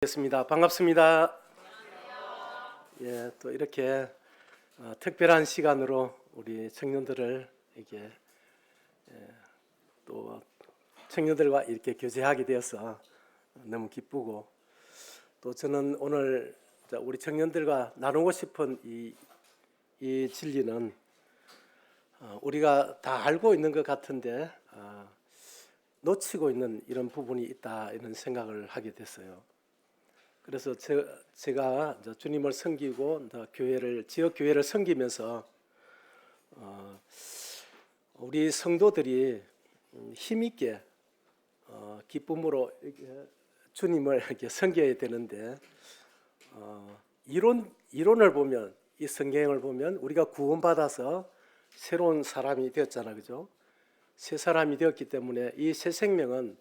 겠습니다. 반갑습니다. 예, 또 이렇게 특별한 시간으로 우리 청년들을 이렇게 또 청년들과 이렇게 교제하게 되어서 너무 기쁘고, 또 저는 오늘 우리 청년들과 나누고 싶은 이 진리는 우리가 다 알고 있는 것 같은데 놓치고 있는 이런 부분이 있다, 이런 생각을 하게 됐어요. 그래서 제가 이제 주님을 섬기고 교회를, 지역 교회를 섬기면서 우리 성도들이 힘있게 기쁨으로 이렇게 주님을 이렇게 섬겨야 되는데, 이론을 보면, 이 성경을 보면 우리가 구원받아서 새로운 사람이 되었잖아, 그죠? 새 사람이 되었기 때문에 이 새 생명은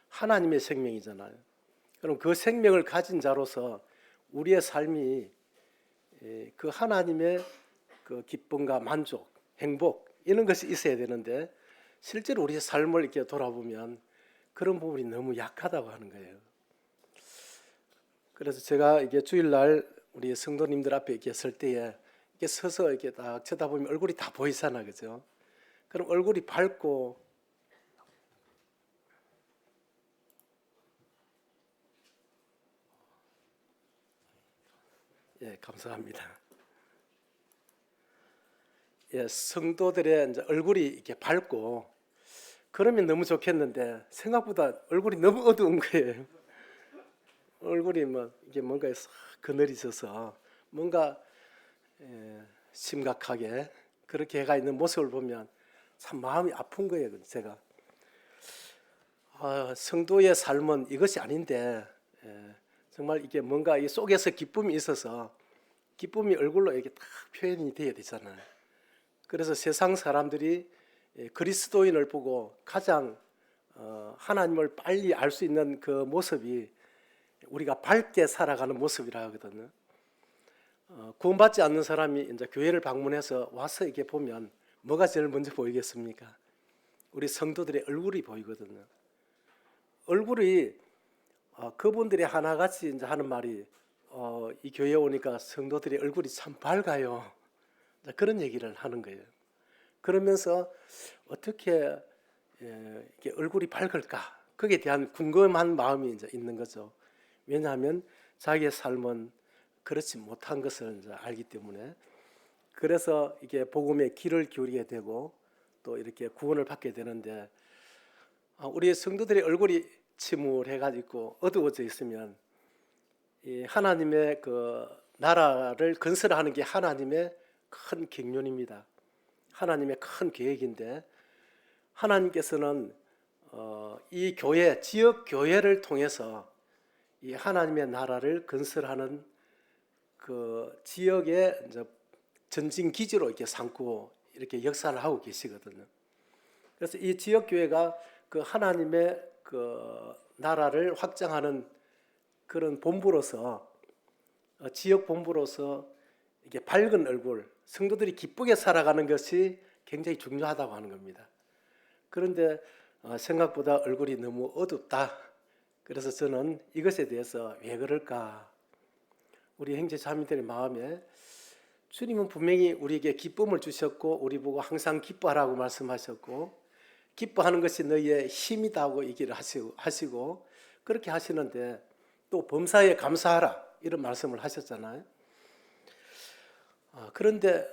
하나님의 생명이잖아요. 그럼 그 생명을 가진 자로서 우리의 삶이 그 하나님의 그 기쁨과 만족, 행복, 이런 것이 있어야 되는데, 실제로 우리의 삶을 이렇게 돌아보면 그런 부분이 너무 약하다고 하는 거예요. 그래서 제가 이게 주일날 우리 성도님들 앞에 이렇게 설 때에 이렇게 서서 이렇게 딱 쳐다보면 얼굴이 다 보이잖아, 그죠? 그럼 얼굴이 밝고, 예, 감사합니다. 예, 성도들의 이제 얼굴이 이렇게 밝고 그러면 너무 좋겠는데, 생각보다 얼굴이 너무 어두운 거예요. 얼굴이 뭐 이게 뭔가 싹 그늘이 져서 뭔가 심각하게 그렇게 해가 있는 모습을 보면 참 마음이 아픈 거예요. 제가 성도의 삶은 이것이 아닌데, 정말 이게 뭔가 이 속에서 기쁨이 있어서 기쁨이 얼굴로 이렇게 딱 표현이 돼야 되잖아요. 그래서 세상 사람들이 그리스도인을 보고 가장 하나님을 빨리 알 수 있는 그 모습이 우리가 밝게 살아가는 모습이라 하거든요. 구원받지 않는 사람이 이제 교회를 방문해서 와서 이렇게 보면 뭐가 제일 먼저 보이겠습니까? 우리 성도들의 얼굴이 보이거든요. 얼굴이 그분들이 하나같이 이제 하는 말이 이 교회에 오니까 성도들의 얼굴이 참 밝아요. 그런 얘기를 하는 거예요. 그러면서 어떻게 이렇게 얼굴이 밝을까? 거기에 대한 궁금한 마음이 이제 있는 거죠. 왜냐하면 자기의 삶은 그렇지 못한 것을 이제 알기 때문에. 그래서 이게 복음의 귀를 기울이게 되고 또 이렇게 구원을 받게 되는데, 우리 성도들의 얼굴이 침울해가지고 어두워져 있으면 이 하나님의 그 나라를 건설하는 게 하나님의 큰 경륜입니다. 하나님의 큰 계획인데, 하나님께서는 이 교회, 지역 교회를 통해서 이 하나님의 나라를 건설하는 그 지역의 이제 전진 기지로 이렇게 삼고 이렇게 역사를 하고 계시거든요. 그래서 이 지역 교회가 그 하나님의 그 나라를 확장하는 그런 본부로서, 지역 본부로서 이게 밝은 얼굴, 성도들이 기쁘게 살아가는 것이 굉장히 중요하다고 하는 겁니다. 그런데 생각보다 얼굴이 너무 어둡다. 그래서 저는 이것에 대해서 왜 그럴까? 우리 형제 자매들의 마음에, 주님은 분명히 우리에게 기쁨을 주셨고 우리 보고 항상 기뻐하라고 말씀하셨고, 기뻐하는 것이 너희의 힘이다고 얘기를 하시고 그렇게 하시는데, 또 범사에 감사하라 이런 말씀을 하셨잖아요. 그런데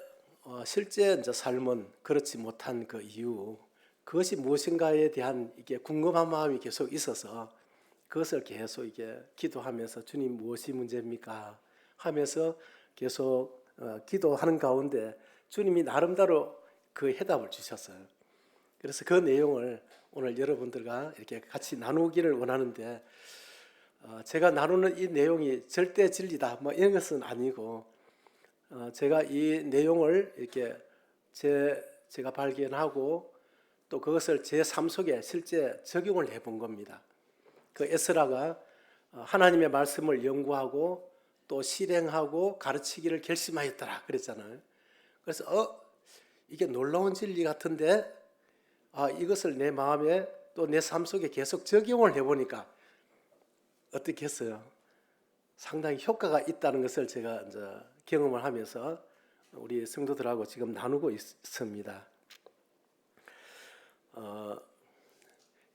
실제 이제 삶은 그렇지 못한 그 이유, 그것이 무엇인가에 대한 이게 궁금한 마음이 계속 있어서 그것을 계속 이게 기도하면서 주님 무엇이 문제입니까? 하면서 계속 기도하는 가운데 주님이 나름대로 그 해답을 주셨어요. 그래서 그 내용을 오늘 여러분들과 이렇게 같이 나누기를 원하는데, 제가 나누는 이 내용이 절대 진리다 뭐 이런 것은 아니고, 제가 이 내용을 이렇게 제가 발견하고 또 그것을 제 삶 속에 실제 적용을 해본 겁니다. 그 에스라가 하나님의 말씀을 연구하고 또 실행하고 가르치기를 결심하였더라 그랬잖아요. 그래서 이게 놀라운 진리 같은데, 이것을 내 마음에 또 내 삶 속에 계속 적용을 해보니까 어떻게 했어요? 상당히 효과가 있다는 것을 제가 이제 경험을 하면서 우리 성도들하고 지금 나누고 있습니다.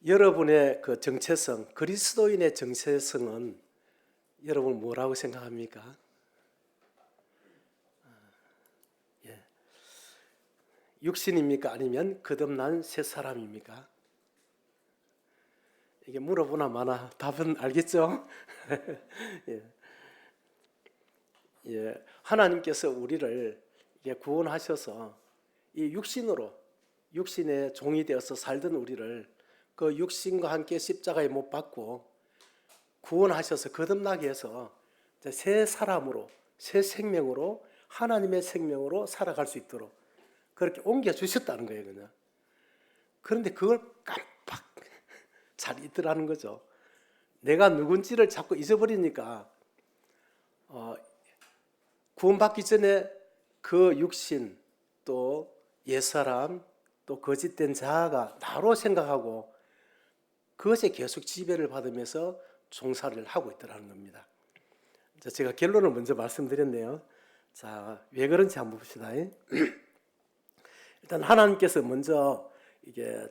여러분의 그 정체성, 그리스도인의 정체성은 여러분 뭐라고 생각합니까? 예. 육신입니까? 아니면 거듭난 새 사람입니까? 이게 물어보나 마나 답은 알겠죠? 예. 예. 하나님께서 우리를 구원하셔서 이 육신의 종이 되어서 살던 우리를 그 육신과 함께 십자가에 못 박고 구원하셔서 거듭나게 해서 새 사람으로, 새 생명으로, 하나님의 생명으로 살아갈 수 있도록 그렇게 옮겨주셨다는 거예요. 그냥. 그런데 그걸 깜빡 잘 잊더라는 거죠. 내가 누군지를 자꾸 잊어버리니까 구원받기 전에 그 육신, 또 옛사람, 또 거짓된 자아가 나로 생각하고 그것에 계속 지배를 받으면서 종사를 하고 있더라는 겁니다. 제가 결론을 먼저 말씀드렸네요. 자, 왜 그런지 한번 봅시다. 일단 하나님께서 먼저 이게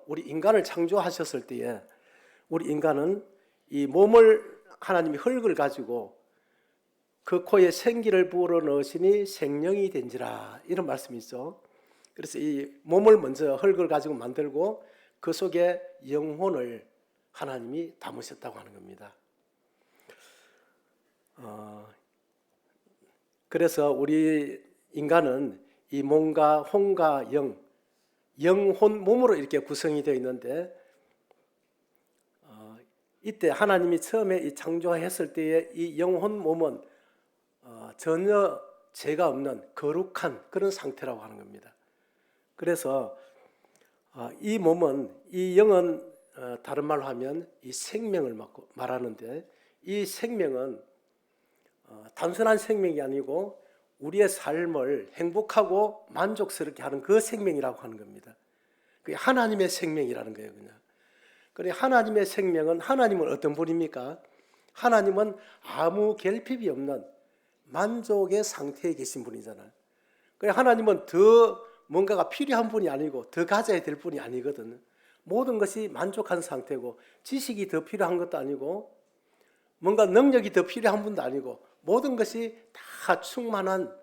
우리 인간을 창조하셨을 때에 우리 인간은 이 몸을 하나님이 흙을 가지고 그 코에 생기를 부어 넣으시니 생명이 된지라 이런 말씀이 있죠. 그래서 이 몸을 먼저 흙을 가지고 만들고 그 속에 영혼을 하나님이 담으셨다고 하는 겁니다. 그래서 우리 인간은 이 몸과 혼과 영혼 몸으로 이렇게 구성이 되어 있는데 이때 하나님이 처음에 이 창조했을 때의 이 영혼 몸은 전혀 죄가 없는 거룩한 그런 상태라고 하는 겁니다. 그래서 이 몸은 이 영은 다른 말로 하면 이 생명을 말하는데 이 생명은 단순한 생명이 아니고 우리의 삶을 행복하고 만족스럽게 하는 그 생명이라고 하는 겁니다. 그게 하나님의 생명이라는 거예요. 그냥. 그래 하나님의 생명은 하나님은 어떤 분입니까? 하나님은 아무 결핍이 없는 만족의 상태에 계신 분이잖아요. 그래 하나님은 더 뭔가가 필요한 분이 아니고 더 가져야 될 분이 아니거든요. 모든 것이 만족한 상태고 지식이 더 필요한 것도 아니고 뭔가 능력이 더 필요한 분도 아니고 모든 것이 다 충만한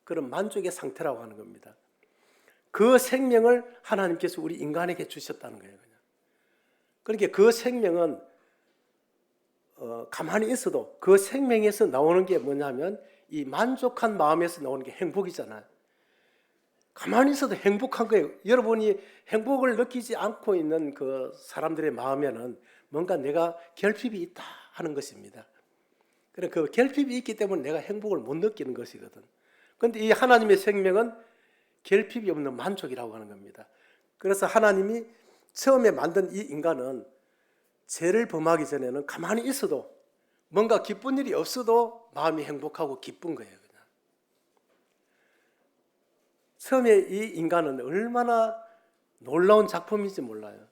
그런 만족의 상태라고 하는 겁니다. 그 생명을 하나님께서 우리 인간에게 주셨다는 거예요. 그냥. 그러니까 그 생명은 가만히 있어도 그 생명에서 나오는 게 뭐냐면 이 만족한 마음에서 나오는 게 행복이잖아요. 가만히 있어도 행복한 거예요. 여러분이 행복을 느끼지 않고 있는 그 사람들의 마음에는 뭔가 내가 결핍이 있다 하는 것입니다. 그래 그 결핍이 있기 때문에 내가 행복을 못 느끼는 것이거든. 그런데 이 하나님의 생명은 결핍이 없는 만족이라고 하는 겁니다. 그래서 하나님이 처음에 만든 이 인간은 죄를 범하기 전에는 가만히 있어도 뭔가 기쁜 일이 없어도 마음이 행복하고 기쁜 거예요. 그냥. 처음에 이 인간은 얼마나 놀라운 작품인지 몰라요.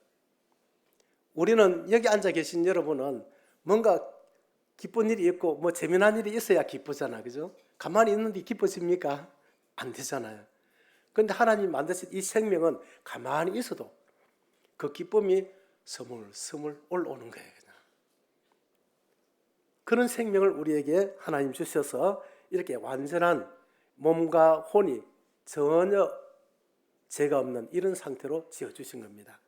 우리는 여기 앉아 계신 여러분은 뭔가 기쁜 일이 있고 뭐 재미난 일이 있어야 기쁘잖아. 그죠? 가만히 있는데 기뻐집니까? 안 되잖아요. 그런데 하나님 만드신 이 생명은 가만히 있어도 그 기쁨이 스물스물 올라오는 거예요. 그냥. 그런 생명을 우리에게 하나님 주셔서 이렇게 완전한 몸과 혼이 전혀 죄가 없는 이런 상태로 지어주신 겁니다.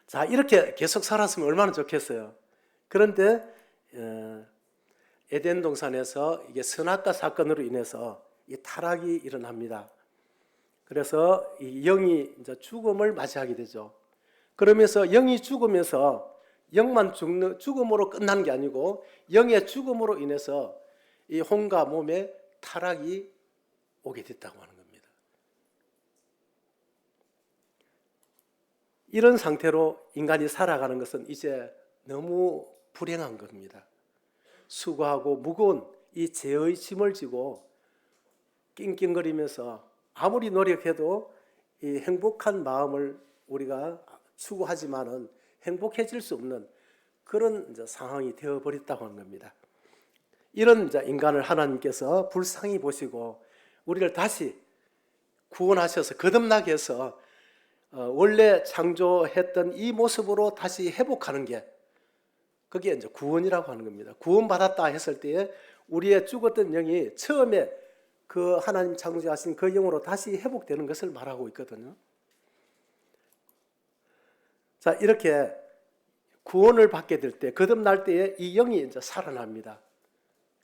자, 이렇게 계속 살았으면 얼마나 좋겠어요. 그런데 에덴 동산에서 이게 선악과 사건으로 인해서 이 타락이 일어납니다. 그래서 이 영이 이제 죽음을 맞이하게 되죠. 그러면서 영이 죽으면서 영만 죽음으로 끝난 게 아니고 영의 죽음으로 인해서 이 혼과 몸에 타락이 오게 됐다고 하는 겁니다. 이런 상태로 인간이 살아가는 것은 이제 너무 불행한 겁니다. 수고하고 무거운 이 죄의 짐을 지고 낑낑거리면서 아무리 노력해도 이 행복한 마음을 우리가 추구하지만은 행복해질 수 없는 그런 이제 상황이 되어버렸다고 하는 겁니다. 이런 이제 인간을 하나님께서 불쌍히 보시고 우리를 다시 구원하셔서 거듭나게 해서 원래 창조했던 이 모습으로 다시 회복하는 게 그게 이제 구원이라고 하는 겁니다. 구원받았다 했을 때에 우리의 죽었던 영이 처음에 그 하나님 창조하신 그 영으로 다시 회복되는 것을 말하고 있거든요. 자, 이렇게 구원을 받게 될 때, 거듭날 때에 이 영이 이제 살아납니다.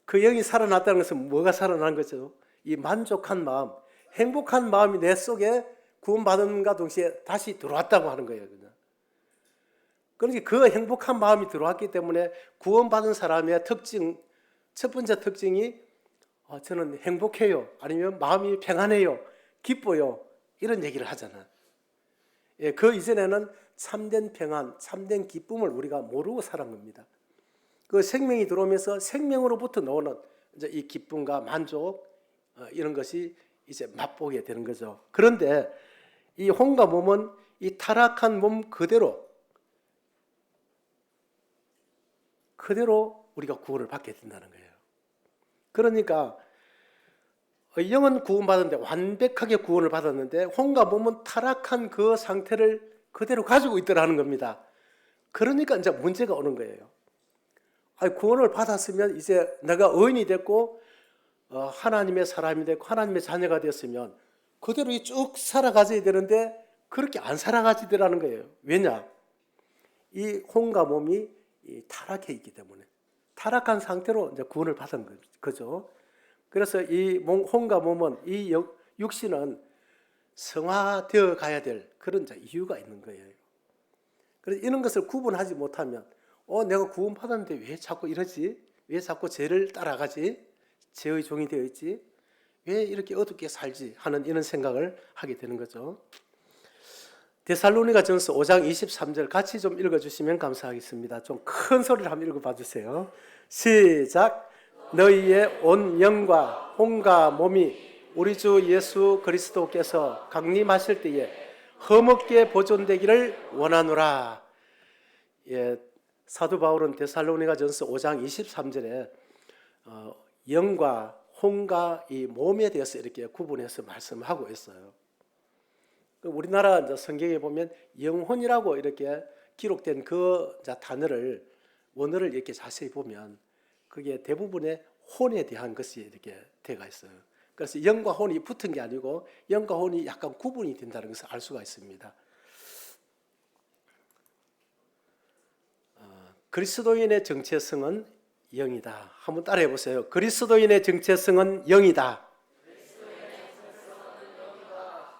그 영이 살아났다는 것은 뭐가 살아난 거죠? 이 만족한 마음, 행복한 마음이 내 속에 구원받음과 동시에 다시 들어왔다고 하는 거예요. 그러니까 그 행복한 마음이 들어왔기 때문에 구원받은 사람의 특징, 첫 번째 특징이 저는 행복해요. 아니면 마음이 평안해요. 기뻐요. 이런 얘기를 하잖아요. 예, 그 이전에는 참된 평안, 참된 기쁨을 우리가 모르고 살은 겁니다. 그 생명이 들어오면서 생명으로부터 나오는 이제 이 기쁨과 만족 이런 것이 이제 맛보게 되는 거죠. 그런데 이 혼과 몸은 이 타락한 몸 그대로 우리가 구원을 받게 된다는 거예요. 그러니까 영은 구원받았는데 완벽하게 구원을 받았는데 혼과 몸은 타락한 그 상태를 그대로 가지고 있더라는 겁니다. 그러니까 이제 문제가 오는 거예요. 구원을 받았으면 이제 내가 의인이 됐고 하나님의 사람이 됐고 하나님의 자녀가 됐으면 그대로 쭉 살아가져야 되는데 그렇게 안 살아가지더라는 거예요. 왜냐? 이 혼과 몸이 타락해 있기 때문에 타락한 상태로 이제 구원을 받은 거죠. 그래서 이 혼과 몸은 이 육신은 성화되어 가야 될 그런 이유가 있는 거예요. 그래서 이런 것을 구분하지 못하면 내가 구원받았는데 왜 자꾸 이러지? 왜 자꾸 죄를 따라가지? 죄의 종이 되어 있지? 왜 이렇게 어둡게 살지? 하는 이런 생각을 하게 되는 거죠. 데살로니가전서 5장 23절 같이 좀 읽어주시면 감사하겠습니다. 좀 큰 소리를 한번 읽어봐 주세요. 시작. 너희의 온 영과 혼과 몸이 우리 주 예수 그리스도께서 강림하실 때에 흠없게 보존되기를 원하노라. 예, 사도 바울은 데살로니가전서 5장 23절에 영과 혼과 이 몸에 대해서 이렇게 구분해서 말씀하고 있어요. 우리나라 성경에 보면 영혼이라고 이렇게 기록된 그 단어를 원어를 이렇게 자세히 보면 그게 대부분의 혼에 대한 것이 이렇게 되어 있어요. 그래서 영과 혼이 붙은 게 아니고 영과 혼이 약간 구분이 된다는 것을 알 수가 있습니다. 그리스도인의 정체성은 영이다. 한번 따라해 보세요. 그리스도인의 정체성은 영이다.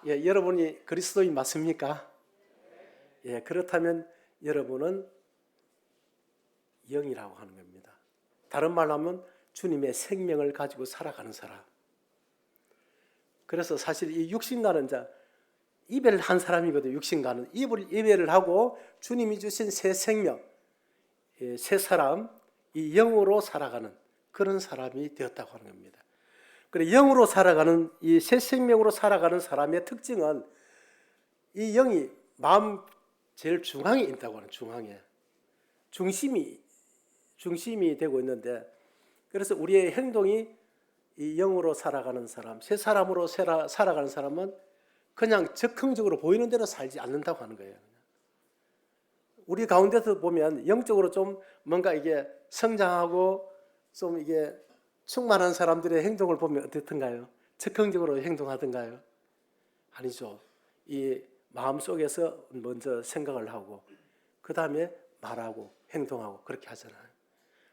예, 여러분이 그리스도인 맞습니까? 예, 그렇다면 여러분은 영이라고 하는 겁니다. 다른 말로 하면 주님의 생명을 가지고 살아가는 사람. 그래서 사실 이 육신과는 이제 이별을 한 사람이거든요. 육신과는 이별을 하고 주님이 주신 새 생명, 새 사람, 이 영으로 살아가는 그런 사람이 되었다고 하는 겁니다. 그래, 영으로 살아가는 이 새 생명으로 살아가는 사람의 특징은 이 영이 마음 제일 중앙에 있다고 하는 중앙에 중심이 되고 있는데 그래서 우리의 행동이 이 영으로 살아가는 사람, 새 사람으로 살아가는 사람은 그냥 적극적으로 보이는 대로 살지 않는다고 하는 거예요. 우리 가운데서 보면 영적으로 좀 뭔가 이게 성장하고 좀 이게 충만한 사람들의 행동을 보면 어떻던가요? 적극적으로 행동하던가요? 아니죠. 이 마음속에서 먼저 생각을 하고 그 다음에 말하고 행동하고 그렇게 하잖아요.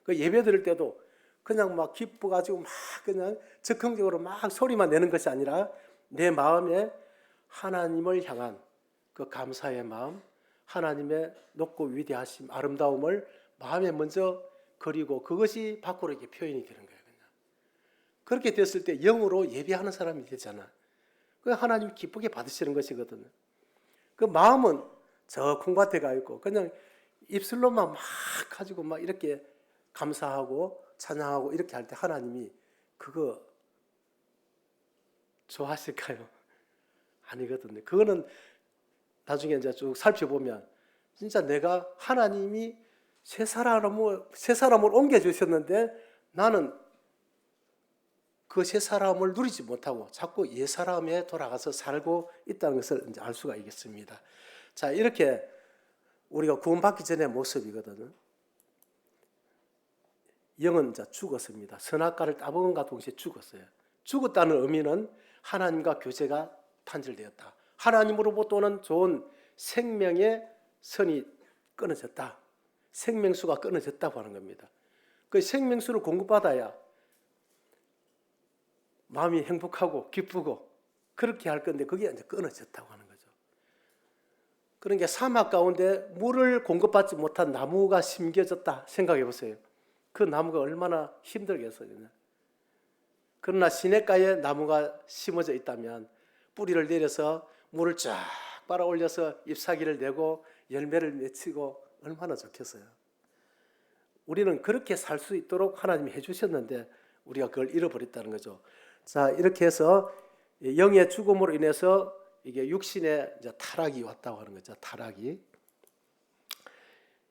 그 예배 드릴 때도 그냥 막 기뻐가지고 막 그냥 적극적으로 막 소리만 내는 것이 아니라 내 마음에 하나님을 향한 그 감사의 마음, 하나님의 높고 위대하심, 아름다움을 마음에 먼저 그리고 그것이 밖으로 이렇게 표현이 되는 거예요. 그냥. 그렇게 됐을 때 영으로 예배하는 사람이 되잖아. 그 하나님 기쁘게 받으시는 것이거든요. 그 마음은 저 콩밭에 가 있고 그냥 입술로만 막 가지고 막 이렇게 감사하고 찬양하고 이렇게 할 때 하나님이 그거 좋아하실까요? 아니거든요. 그거는 나중에 이제 쭉 살펴보면 진짜 내가 하나님이 새 사람을 옮겨주셨는데 나는 그 새 사람을 누리지 못하고 자꾸 옛 사람에 돌아가서 살고 있다는 것을 이제 알 수가 있겠습니다. 자, 이렇게 우리가 구원받기 전의 모습이거든요. 영은 이제 죽었습니다. 선악과를 따먹은과 동시에 죽었어요. 죽었다는 의미는 하나님과 교제가 단절되었다. 하나님으로부터 오는 좋은 생명의 선이 끊어졌다. 생명수가 끊어졌다고 하는 겁니다. 그 생명수를 공급받아야 마음이 행복하고 기쁘고 그렇게 할 건데 그게 이제 끊어졌다고 하는 거죠. 그러니까 사막 가운데 물을 공급받지 못한 나무가 심겨졌다 생각해 보세요. 그 나무가 얼마나 힘들겠어요. 그러나 시냇가에 나무가 심어져 있다면 뿌리를 내려서 물을 쫙 빨아 올려서 잎사귀를 내고 열매를 맺히고 얼마나 좋겠어요. 우리는 그렇게 살 수 있도록 하나님이 해주셨는데 우리가 그걸 잃어버렸다는 거죠. 자, 이렇게 해서 영의 죽음으로 인해서 이게 육신의 이제 타락이 왔다고 하는 거죠. 타락이.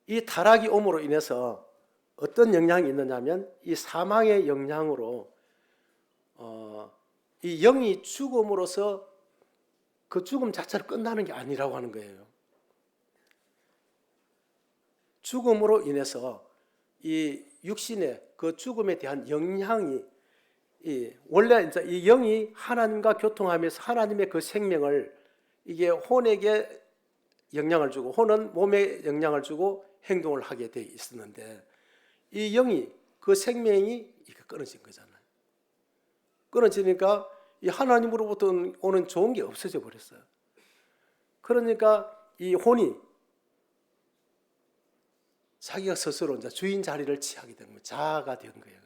이 타락이 옴으로 인해서 어떤 영향이 있느냐면 이 사망의 영향으로 이 영이 죽음으로써 그 죽음 자체를 끝나는 게 아니라고 하는 거예요. 죽음으로 인해서 이 육신의 그 죽음에 대한 영향이 원래 이제 이 영이 하나님과 교통하면서 하나님의 그 생명을 이게 혼에게 영향을 주고 혼은 몸에 영향을 주고 행동을 하게 돼 있었는데 이 영이 그 생명이 끊어진 거잖아요. 끊어지니까 이 하나님으로부터 오는 좋은 게 없어져 버렸어요. 그러니까 이 혼이 자기가 스스로 이제 주인 자리를 취하게 된 거예요. 자아가 된 거예요.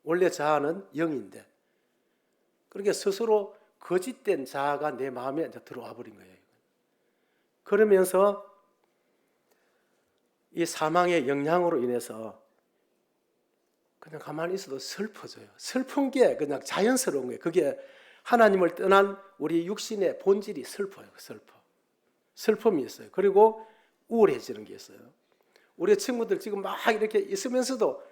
원래 자아는 영인데 그렇게 스스로 거짓된 자아가 내 마음에 이제 들어와 버린 거예요. 그러면서 이 사망의 영향으로 인해서 그냥 가만히 있어도 슬퍼져요. 슬픈 게 그냥 자연스러운 거예요. 그게 하나님을 떠난 우리 육신의 본질이 슬퍼요. 슬픔이 있어요. 그리고 우울해지는 게 있어요. 우리 친구들 지금 막 이렇게 있으면서도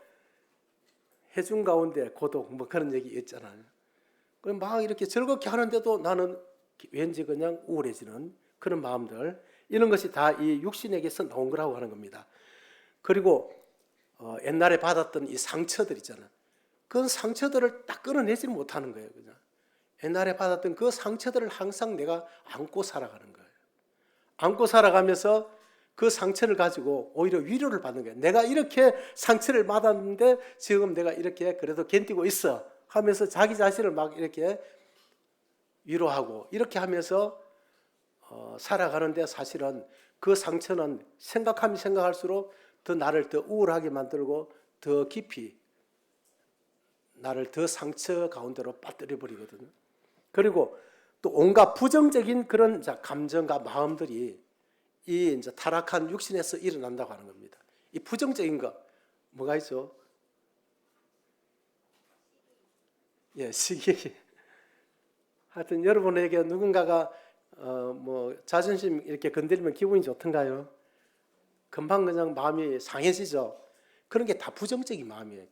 해중 가운데 고독 뭐 그런 얘기 있잖아요. 그럼 막 이렇게 즐겁게 하는데도 나는 왠지 그냥 우울해지는 그런 마음들, 이런 것이 다 이 육신에게서 나온 거라고 하는 겁니다. 그리고 옛날에 받았던 이 상처들 있잖아요. 그 상처들을 딱 끊어내지 못하는 거예요. 그냥 옛날에 받았던 그 상처들을 항상 내가 안고 살아가는 거예요. 안고 살아가면서 그 상처를 가지고 오히려 위로를 받는 거예요. 내가 이렇게 상처를 받았는데 지금 내가 이렇게 그래도 견디고 있어 하면서 자기 자신을 막 이렇게 위로하고 이렇게 하면서 살아가는데 사실은 그 상처는 생각하면 생각할수록 더 나를 더 우울하게 만들고 더 깊이 나를 더 상처 가운데로 빠뜨려 버리거든요. 그리고 또 온갖 부정적인 그런 감정과 마음들이 이 이제 타락한 육신에서 일어난다고 하는 겁니다. 이 부정적인 거 뭐가 있죠? 예, 시기. 하여튼 여러분에게 누군가가 뭐 자존심 이렇게 건드리면 기분이 좋던가요? 금방 그냥 마음이 상해지죠. 그런 게 다 부정적인 마음이에요.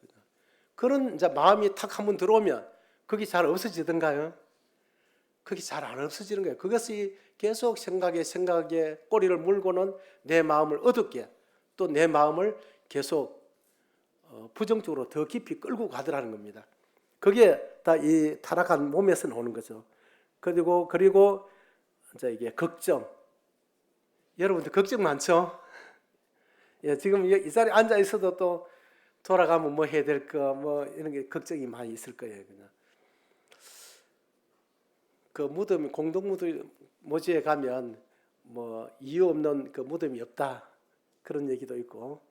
그런 이제 마음이 탁 한번 들어오면 그게 잘 없어지던가요? 그게 잘 안 없어지는 거예요. 그것이 계속 생각에 꼬리를 물고는 내 마음을 어둡게 또 내 마음을 계속 부정적으로 더 깊이 끌고 가더라는 겁니다. 그게 다 이 타락한 몸에서 나오는 거죠. 그리고 이제 이게 걱정. 여러분들 걱정 많죠? 예, 지금 이 자리에 앉아 있어도 또 돌아가면 뭐 해야 될까 뭐 이런 게 걱정이 많이 있을 거예요. 그냥. 그 무덤 공동 무덤 모지에 가면 뭐 이유 없는 그 무덤이 없다 그런 얘기도 있고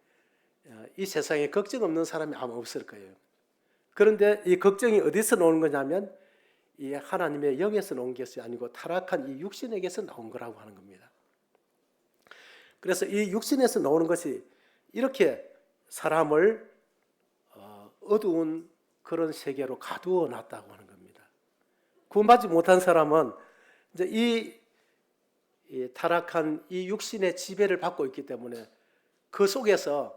이 세상에 걱정 없는 사람이 아마 없을 거예요. 그런데 이 걱정이 어디서 나오는 거냐면 이 하나님의 영에서 나온 것이 아니고 타락한 이 육신에게서 나온 거라고 하는 겁니다. 그래서 이 육신에서 나오는 것이 이렇게 사람을 어두운 그런 세계로 가두어 놨다고 하는 겁니다. 구원받지 못한 사람은 이제 이 타락한 이 육신의 지배를 받고 있기 때문에 그 속에서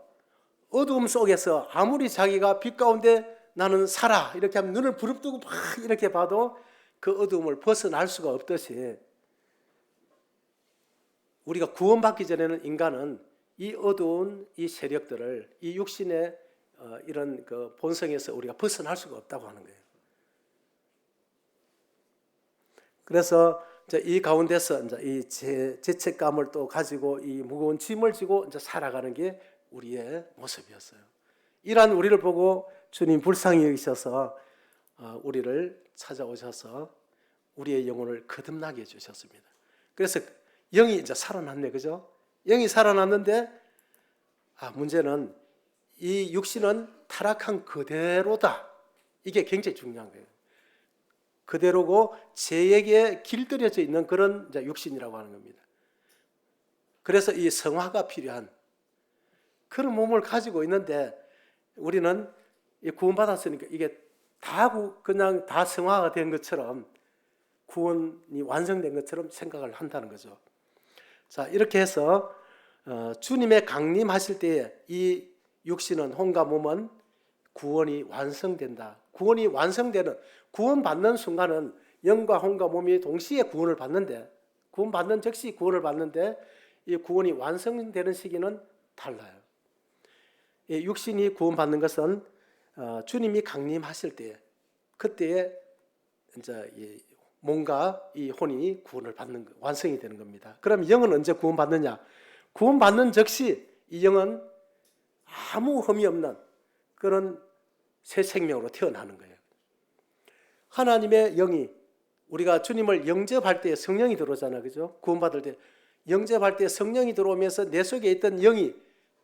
어두움 속에서 아무리 자기가 빛 가운데 나는 살아 이렇게 하면 눈을 부릅뜨고 막 이렇게 봐도 그 어두움을 벗어날 수가 없듯이 우리가 구원받기 전에는 인간은 이 어두운 이 세력들을 이 육신의 이런 그 본성에서 우리가 벗어날 수가 없다고 하는 거예요. 그래서 이제 이 가운데서 이제 이 죄책감을 또 가지고 이 무거운 짐을 지고 이제 살아가는 게 우리의 모습이었어요. 이러한 우리를 보고 주님 불쌍히 여기셔서 우리를 찾아오셔서 우리의 영혼을 거듭나게 해주셨습니다. 그래서 영이 이제 살아났네, 그죠? 영이 살아났는데 문제는 이 육신은 타락한 그대로다. 이게 굉장히 중요한 거예요. 그대로고 죄에게 길들여져 있는 그런 육신이라고 하는 겁니다. 그래서 이 성화가 필요한 그런 몸을 가지고 있는데 우리는 구원받았으니까 이게 그냥 다 성화가 된 것처럼 구원이 완성된 것처럼 생각을 한다는 거죠. 자, 이렇게 해서 주님의 강림하실 때에 이 육신은 혼과 몸은 구원이 완성된다. 구원이 완성되는 구원받는 순간은 영과 혼과 몸이 동시에 구원을 받는데 구원받는 즉시 구원을 받는데 이 구원이 완성되는 시기는 달라요. 이 육신이 구원받는 것은 주님이 강림하실 때에 그때에 이제 이 몸과 이 혼이 구원을 받는 완성이 되는 겁니다. 그럼 영은 언제 구원받느냐? 구원받는 즉시 이 영은 아무 흠이 없는 그런 새 생명으로 태어나는 거예요. 하나님의 영이 우리가 주님을 영접할 때 성령이 들어오잖아요, 그죠? 구원받을 때 영접할 때 성령이 들어오면서 내 속에 있던 영이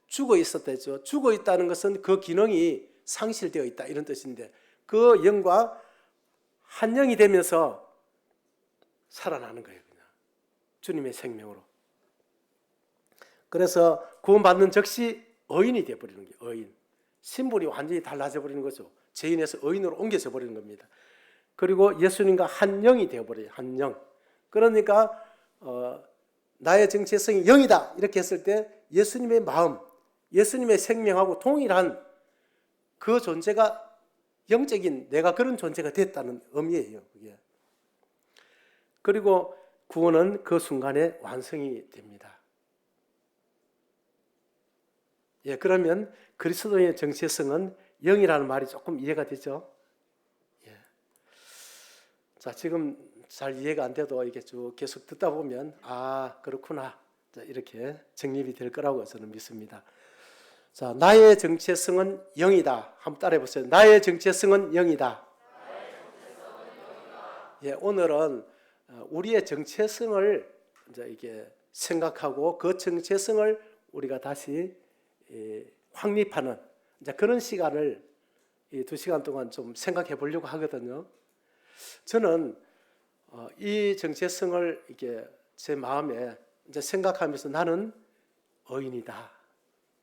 죽어 있었다죠. 죽어 있다는 것은 그 기능이 상실되어 있다 이런 뜻인데 그 영과 한 영이 되면서 살아나는 거예요, 그냥 주님의 생명으로. 그래서 구원받는 즉시 의인이 되어버리는 거예요. 의인. 신분이 완전히 달라져 버리는 거죠. 죄인에서 의인으로 옮겨져 버리는 겁니다. 그리고 예수님과 한 영이 되어버려요. 한 영. 그러니까 나의 정체성이 영이다 이렇게 했을 때 예수님의 마음, 예수님의 생명하고 동일한 그 존재가 영적인 내가 그런 존재가 됐다는 의미예요. 그게. 그리고 구원은 그 순간에 완성이 됩니다. 예, 그러면 그리스도의 정체성은 영이라는 말이 조금 이해가 되죠? 예. 자, 지금 잘 이해가 안 돼도 이게 쭉 계속 듣다 보면 그렇구나. 자, 이렇게 정립이 될 거라고 저는 믿습니다. 자, 나의 정체성은 영이다. 한번 따라해 보세요. 나의 정체성은 영이다. 예, 오늘은 우리의 정체성을 이제 이게 생각하고 그 정체성을 우리가 다시 확립하는 이제 그런 시간을 이 2시간 동안 좀 생각해 보려고 하거든요. 저는 이 정체성을 이게 제 마음에 이제 생각하면서 나는 의인이다.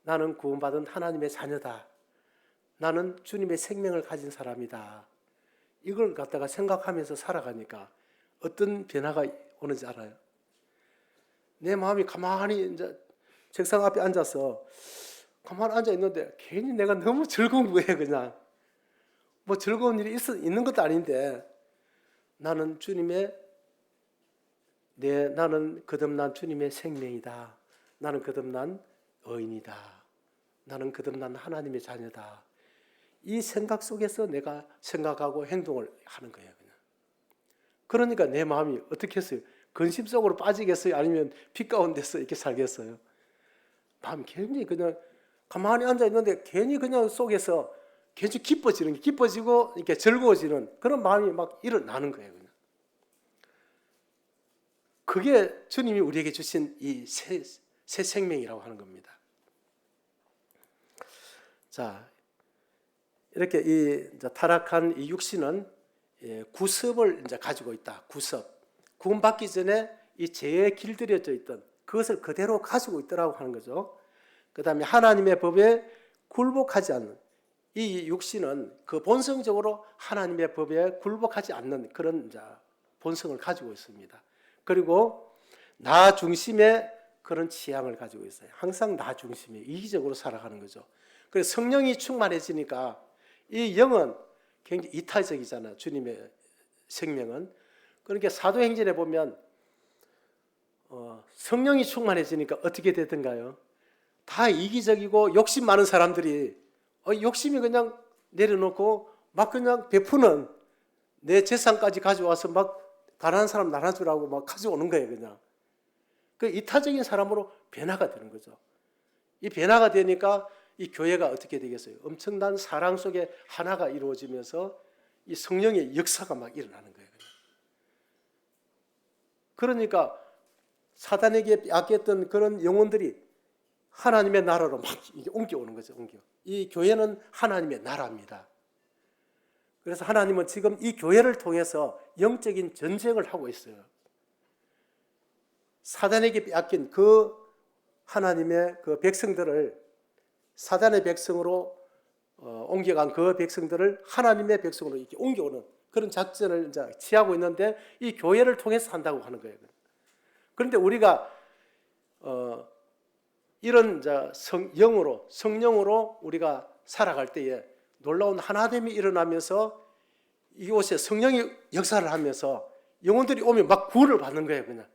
나는 구원받은 하나님의 자녀다. 나는 주님의 생명을 가진 사람이다. 이걸 갖다가 생각하면서 살아가니까 어떤 변화가 오는지 알아요? 내 마음이 가만히 이제 책상 앞에 앉아서 가만히 앉아 있는데 괜히 내가 너무 즐거운 거예요, 그냥. 뭐 즐거운 일이 있는 것도 아닌데 나는 나는 거듭난 주님의 생명이다. 나는 거듭난 의인이다. 나는 거듭난 하나님의 자녀다. 이 생각 속에서 내가 생각하고 행동을 하는 거예요, 그냥. 그러니까 내 마음이 어떻게 했어요? 근심 속으로 빠지겠어요? 아니면 빛 가운데서 이렇게 살겠어요? 마음이 굉장히 그냥 가만히 앉아 있는데 괜히 그냥 속에서 괜히 기뻐지고 이렇게 즐거워지는 그런 마음이 막 일어나는 거예요, 그냥. 그게 주님이 우리에게 주신 이 새 생명이라고 하는 겁니다. 자, 이렇게 이 타락한 이 육신은 구습을 이제 가지고 있다. 구습. 구원받기 전에 이 죄에 길들여져 있던 그것을 그대로 가지고 있더라고 하는 거죠. 그 다음에 하나님의 법에 굴복하지 않는 이 육신은 그 본성적으로 하나님의 법에 굴복하지 않는 그런 본성을 가지고 있습니다. 그리고 나 중심의 그런 취향을 가지고 있어요. 항상 나 중심이 이기적으로 살아가는 거죠. 그래서 성령이 충만해지니까 이 영은 굉장히 이타적이잖아요. 주님의 생명은. 그러니까 사도행전에 보면 성령이 충만해지니까 어떻게 되던가요? 다 이기적이고 욕심 많은 사람들이 욕심이 그냥 내려놓고 막 그냥 베푸는, 내 재산까지 가져와서 막 가난한 사람 나눠주라고 막 가져오는 거예요. 그냥 그 이타적인 사람으로 변화가 되는 거죠. 이 변화가 되니까 이 교회가 어떻게 되겠어요? 엄청난 사랑 속에 하나가 이루어지면서 이 성령의 역사가 막 일어나는 거예요. 그러니까 사단에게 빼앗겼던 그런 영혼들이 하나님의 나라로 막 옮겨오는 거죠. 이 교회는 하나님의 나라입니다. 그래서 하나님은 지금 이 교회를 통해서 영적인 전쟁을 하고 있어요. 사단에게 빼앗긴 그 하나님의 그 백성들을, 사단의 백성으로 옮겨간 그 백성들을 하나님의 백성으로 이렇게 옮겨오는 그런 작전을 이제 취하고 있는데, 이 교회를 통해서 한다고 하는 거예요. 그런데 우리가 이런 이제 성령으로 우리가 살아갈 때에 놀라운 하나됨이 일어나면서 이곳에 성령이 역사를 하면서 영혼들이 오면 막 구원을 받는 거예요. 그냥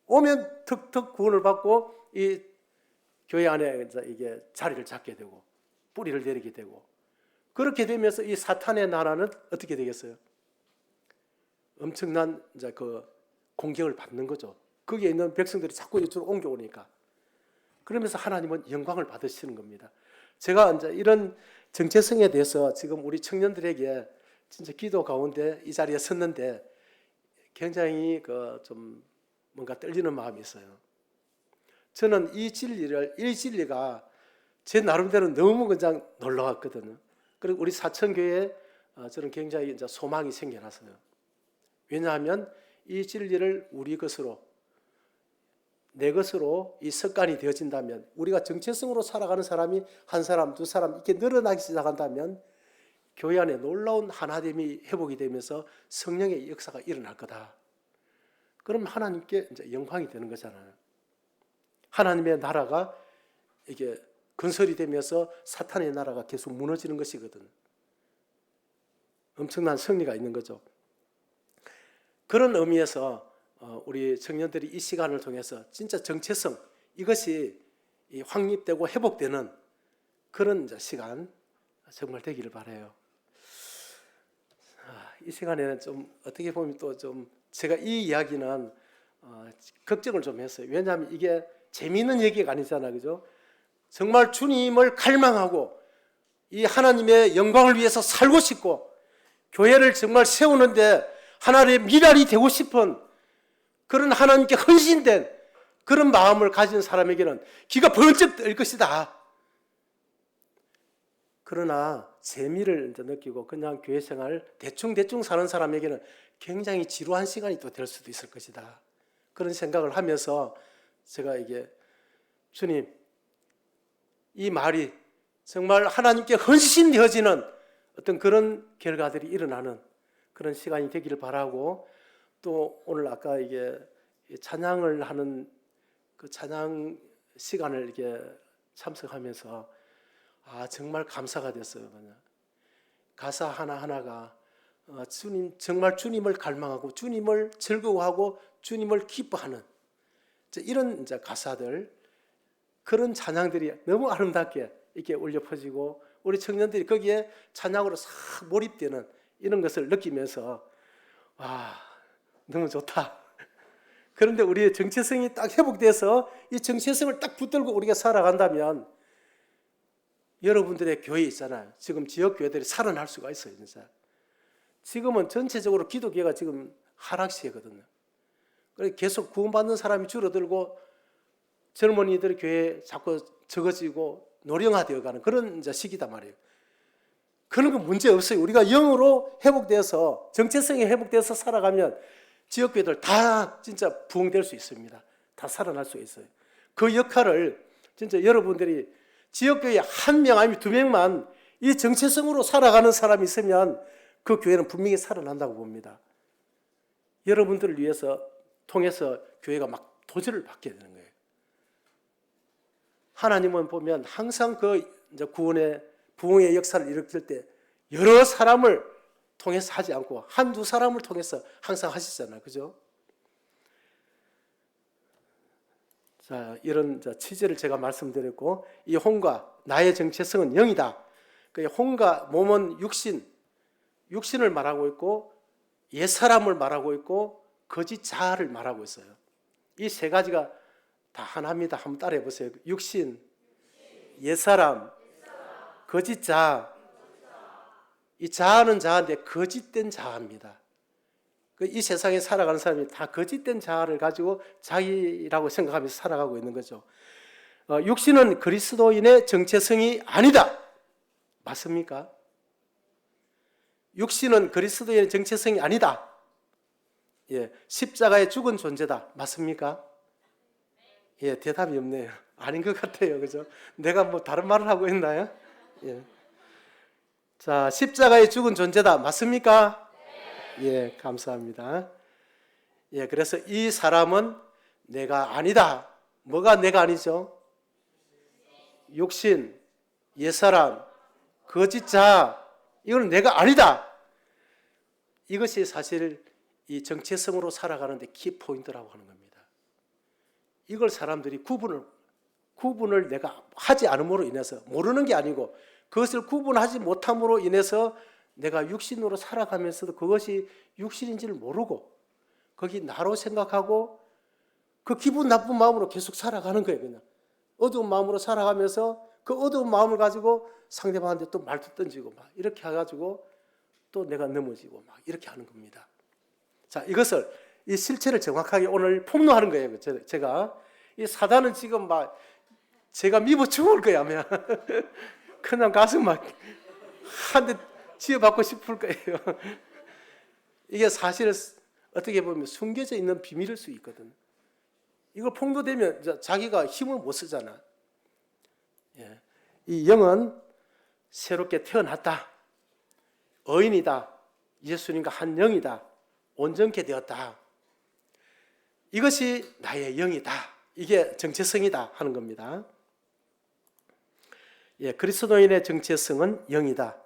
오면 턱턱 구원을 받고 이 교회 안에 이제 이게 자리를 잡게 되고 뿌리를 내리게 되고, 그렇게 되면서 이 사탄의 나라는 어떻게 되겠어요? 엄청난 이제 그 공격을 받는 거죠. 거기에 있는 백성들이 자꾸 이쪽으로 옮겨오니까. 그러면서 하나님은 영광을 받으시는 겁니다. 제가 이제 이런 정체성에 대해서 지금 우리 청년들에게 진짜 기도 가운데 이 자리에 섰는데 굉장히 좀 뭔가 떨리는 마음이 있어요. 저는 이 진리가 제 나름대로 너무 그냥 놀라웠거든요. 그리고 우리 사천교회에 저는 굉장히 이제 소망이 생겨났어요. 왜냐하면 이 진리를 우리 것으로, 내 것으로 이 습관이 되어진다면, 우리가 정체성으로 살아가는 사람이 한 사람, 두 사람 이렇게 늘어나기 시작한다면 교회 안에 놀라운 하나됨이 회복이 되면서 성령의 역사가 일어날 거다. 그럼 하나님께 이제 영광이 되는 거잖아요. 하나님의 나라가 이게 건설이 되면서 사탄의 나라가 계속 무너지는 것이거든. 엄청난 승리가 있는 거죠. 그런 의미에서 우리 청년들이 이 시간을 통해서 진짜 정체성, 이것이 확립되고 회복되는 그런 시간 정말 되기를 바라요. 이 시간에는 좀 어떻게 보면 또 좀 제가 이 이야기는 걱정을 좀 했어요. 왜냐하면 이게 재미있는 얘기가 아니잖아요, 그죠? 정말 주님을 갈망하고 이 하나님의 영광을 위해서 살고 싶고 교회를 정말 세우는데 하나님의 미랄이 되고 싶은 그런 하나님께 헌신된 그런 마음을 가진 사람에게는 귀가 번쩍 뜰 것이다. 그러나 재미를 이제 느끼고 그냥 교회 생활 대충 사는 사람에게는 굉장히 지루한 시간이 또 될 수도 있을 것이다. 그런 생각을 하면서 제가 이게 주님, 이 말이 정말 하나님께 헌신되어지는 어떤 그런 결과들이 일어나는 그런 시간이 되기를 바라고, 또 오늘 아까 이게 찬양을 하는 그 찬양 시간을 이렇게 참석하면서 정말 감사가 됐어요. 가사 하나하나가 주님, 정말 주님을 갈망하고 주님을 즐거워하고 주님을 기뻐하는 이런 이제 가사들, 그런 찬양들이 너무 아름답게 이렇게 울려 퍼지고 우리 청년들이 거기에 찬양으로 싹 몰입되는 이런 것을 느끼면서 너무 좋다. 그런데 우리의 정체성이 딱 회복돼서 이 정체성을 딱 붙들고 우리가 살아간다면 여러분들의 교회 있잖아요. 지금 지역 교회들이 살아날 수가 있어요, 진짜. 지금은 전체적으로 기독교가 지금 하락시거든요. 그래서 계속 구원받는 사람이 줄어들고 젊은이들의 교회에 자꾸 적어지고 노령화되어가는 그런 이제 시기단 말이에요. 그런 건 문제 없어요. 우리가 영으로 회복돼서 정체성이 회복돼서 살아가면 지역교회들 다 진짜 부흥될 수 있습니다. 다 살아날 수 있어요. 그 역할을 진짜 여러분들이 지역교회 한 명 아니면 두 명만 이 정체성으로 살아가는 사람이 있으면 그 교회는 분명히 살아난다고 봅니다. 여러분들을 위해서 통해서 교회가 막 도전을 받게 되는 거예요. 하나님은 보면 항상 그 이제 구원의 부흥의 역사를 일으킬 때 여러 사람을 통해서 하지 않고 한두 사람을 통해서 항상 하시잖아요. 그죠? 자, 이런 취지를 제가 말씀드렸고, 이 혼과 나의 정체성은 영이다. 그 혼과 몸은 육신을 말하고 있고, 옛사람을 말하고 있고, 거짓 자아를 말하고 있어요. 이 세 가지가 다 하나입니다. 한번 따라해 보세요. 육신, 옛사람, 거짓 자아. 이 자아는 자아인데 거짓된 자아입니다. 이 세상에 살아가는 사람이 다 거짓된 자아를 가지고 자기라고 생각하면서 살아가고 있는 거죠. 육신은 그리스도인의 정체성이 아니다. 맞습니까? 육신은 그리스도인의 정체성이 아니다. 예, 십자가에 죽은 존재다. 맞습니까? 예, 대답이 없네요. 아닌 것 같아요. 그죠? 내가 뭐 다른 말을 하고 있나요? 예. 자, 십자가에 죽은 존재다. 맞습니까? 예, 감사합니다. 예, 그래서 이 사람은 내가 아니다. 뭐가 내가 아니죠? 육신, 옛사람, 거짓자, 이건 내가 아니다. 이것이 사실 이 정체성으로 살아가는데 키포인트라고 하는 겁니다. 이걸 사람들이 구분을 내가 하지 않음으로 인해서, 모르는 게 아니고 그것을 구분하지 못함으로 인해서 내가 육신으로 살아가면서도 그것이 육신인지를 모르고 거기 나로 생각하고 그 기분 나쁜 마음으로 계속 살아가는 거예요. 그냥 어두운 마음으로 살아가면서 그 어두운 마음을 가지고 상대방한테 또 말도 던지고 막 이렇게 해가지고 또 내가 넘어지고 막 이렇게 하는 겁니다. 자, 이것을 이 실체를 정확하게 오늘 폭로하는 거예요. 제가 이 사단은 지금 막 제가 미워 죽을 거야. 아마 그냥 가서 막 한 대 지어받고 싶을 거예요. 이게 사실 어떻게 보면 숨겨져 있는 비밀일 수 있거든. 이걸 폭로되면 자기가 힘을 못 쓰잖아. 예. 이 영은 새롭게 태어났다. 의인이다. 예수님과 한 영이다. 온전케 되었다. 이것이 나의 영이다. 이게 정체성이다 하는 겁니다. 예, 그리스도인의 정체성은 영이다.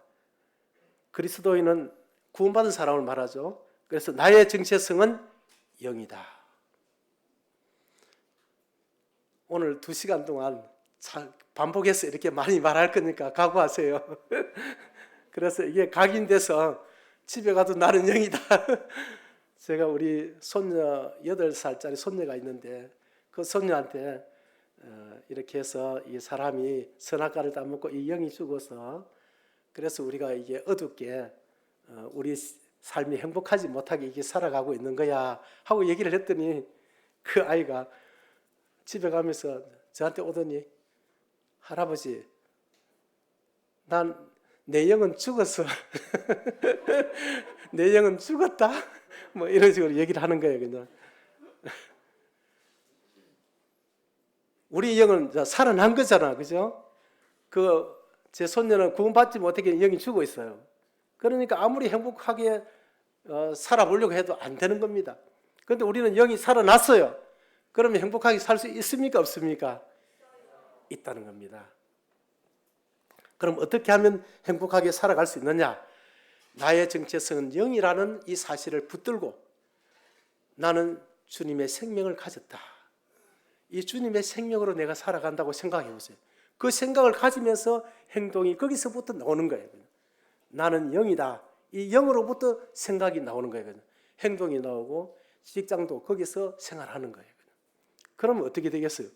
그리스도인은 구원받은 사람을 말하죠. 그래서 나의 정체성은 영이다. 오늘 2시간 동안 반복해서 이렇게 많이 말할 거니까 각오하세요. 그래서 이게 각인돼서 집에 가도 나는 영이다. 제가 우리 손녀 8살짜리 손녀가 있는데 그 손녀한테 이렇게 해서 이 사람이 선악과를 따먹고 이 영이 죽어서 그래서 우리가 이게 어둡게 우리 삶이 행복하지 못하게 이게 살아가고 있는 거야 하고 얘기를 했더니 그 아이가 집에 가면서 저한테 오더니 할아버지 난 내 영은 죽었어. 내 영은 죽었다. 뭐 이런 식으로 얘기를 하는 거예요. 그냥 우리 영은 살아난 거잖아, 그죠? 제 손녀는 구원받지 못하게 영이 죽어 있어요. 그러니까 아무리 행복하게 살아보려고 해도 안 되는 겁니다. 그런데 우리는 영이 살아났어요. 그러면 행복하게 살 수 있습니까, 없습니까? 있다는 겁니다. 그럼 어떻게 하면 행복하게 살아갈 수 있느냐? 나의 정체성은 영이라는 이 사실을 붙들고 나는 주님의 생명을 가졌다. 이 주님의 생명으로 내가 살아간다고 생각해 보세요. 그 생각을 가지면서 행동이 거기서부터 나오는 거예요. 나는 영이다. 이 영으로부터 생각이 나오는 거예요. 행동이 나오고 직장도 거기서 생활하는 거예요. 그러면 어떻게 되겠어요?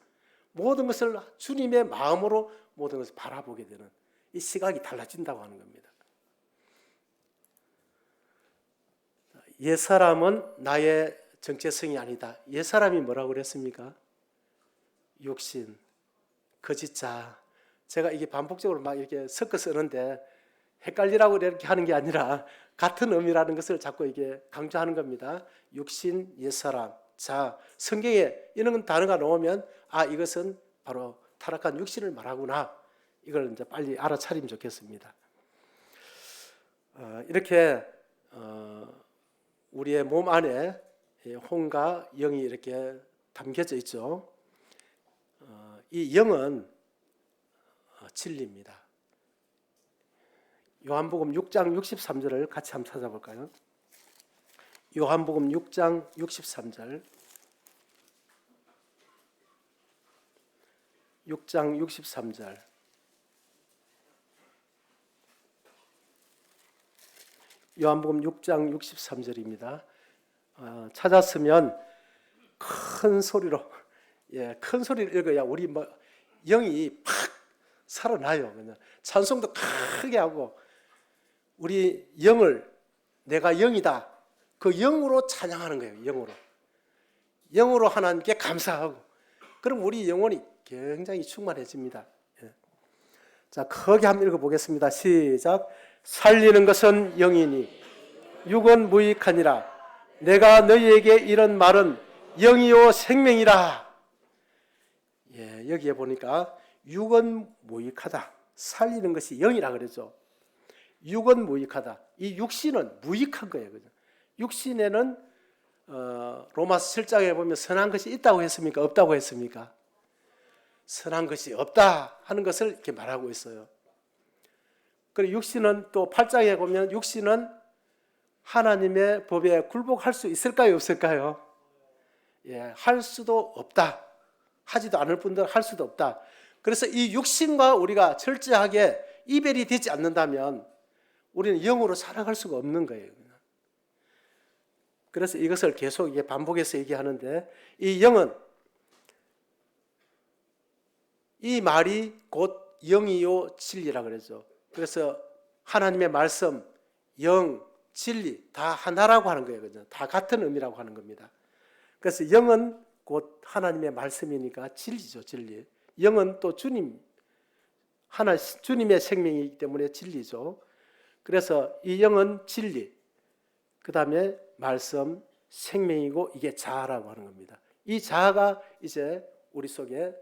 모든 것을 주님의 마음으로 모든 것을 바라보게 되는 이 시각이 달라진다고 하는 겁니다. 옛사람은 나의 정체성이 아니다. 옛사람이 뭐라고 그랬습니까? 육신, 거짓자. 제가 이게 반복적으로 막 이렇게 섞어 쓰는데 헷갈리라고 이렇게 하는 게 아니라 같은 의미라는 것을 자꾸 이게 강조하는 겁니다. 육신, 옛사람, 자. 성경에 이런 단어가 나오면 아, 이것은 바로 타락한 육신을 말하구나. 이걸 이제 빨리 알아차리면 좋겠습니다. 이렇게 우리의 몸 안에 혼과 영이 이렇게 담겨져 있죠. 이 영은 진리입니다. 요한복음 6장 63절을 같이 한번 찾아볼까요? 요한복음 6장 63절. 6장 63절. 요한복음 6장 63절입니다. 찾았으면 큰 소리로, 큰 소리를 읽어야 우리 영이 팍 살아나요. 그냥 찬송도 크게 하고 우리 영을, 내가 영이다, 그 영으로 찬양하는 거예요. 영으로 하나님께 감사하고, 그럼 우리 영혼이 굉장히 충만해집니다. 자, 크게 한번 읽어보겠습니다. 시작. 살리는 것은 영이니 육은 무익하니라. 내가 너희에게 이런 말은 영이요 생명이라. 여기에 보니까 육은 무익하다, 살리는 것이 영이라 그랬죠. 육은 무익하다. 이 육신은 무익한 거예요. 육신에는 로마서 7장에 보면 선한 것이 있다고 했습니까? 없다고 했습니까? 선한 것이 없다 하는 것을 이렇게 말하고 있어요. 그리고 육신은 또 8장에 보면 육신은 하나님의 법에 굴복할 수 있을까요? 없을까요? 할 수도 없다. 하지도 않을 뿐더러 할 수도 없다. 그래서 이 육신과 우리가 철저하게 이별이 되지 않는다면 우리는 영으로 살아갈 수가 없는 거예요. 그래서 이것을 계속 반복해서 얘기하는데, 이 영은, 이 말이 곧 영이요 진리라 그러죠. 그래서 하나님의 말씀, 영, 진리 다 하나라고 하는 거예요. 그죠? 다 같은 의미라고 하는 겁니다. 그래서 영은 곧 하나님의 말씀이니까 진리죠, 진리. 영은 또 주님의 생명이기 때문에 진리죠. 그래서 이 영은 진리, 그 다음에 말씀, 생명이고, 이게 자아라고 하는 겁니다. 이 자아가 이제 우리 속에